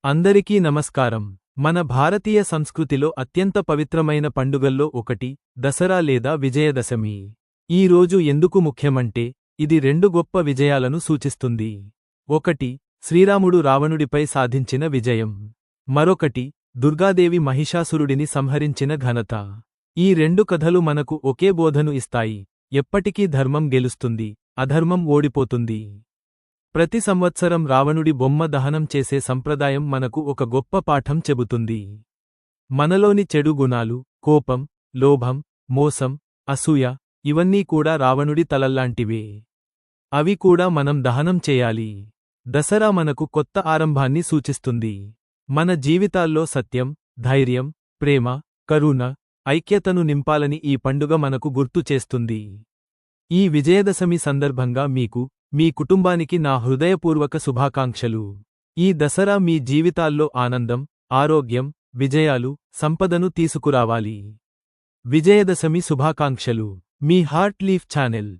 అందరికీ నమస్కారం. మన భారతీయ సంస్కృతిలో అత్యంత పవిత్రమైన పండుగల్లో ఒకటి దసరా లేదా విజయదశమి. ఈ రోజు ఎందుకు ముఖ్యమంటే ఇది రెండు గొప్ప విజయాలను సూచిస్తుంది. ఒకటి శ్రీరాముడు రావణుడిపై సాధించిన విజయం. మరొకటి దుర్గాదేవి మహిషాసురుడిని సంహరించిన ఘనత. ఈ రెండు కథలు మనకు ఒకే బోధను ఇస్తాయి: ఎప్పటికీ ధర్మం గెలుస్తుంది, అధర్మం ఓడిపోతుంది. ప్రతి సంవత్సరం రావణుడి బొమ్మ దహనం చేసే సంప్రదాయం మనకు ఒక గొప్ప పాఠం చెబుతుంది. మనలోని చెడు గుణాలు, కోపం, లోభం, మోసం, అసూయ ఇవన్నీ కూడా రావణుడి తలల్లాంటివే. అవి కూడా మనం దహనం చేయాలి. దసరా మనకు కొత్త ఆరంభాన్ని సూచిస్తుంది. మన జీవితాల్లో సత్యం, ధైర్యం, ప్రేమ, కరుణ, ఐక్యతను నింపాలని ఈ పండుగ మనకు గుర్తు చేస్తుంది. ఈ విజయదశమి సందర్భంగా మీకు, మీ కుటుంబానికి నా హృదయపూర్వక శుభాకాంక్షలు. ఈ దసరా మీ జీవితాల్లో ఆనందం, ఆరోగ్యం, విజయాలు, సంపదను తీసుకురావాలి. విజయదశమి శుభాకాంక్షలు. మీ హార్ట్ లీఫ్ ఛానెల్.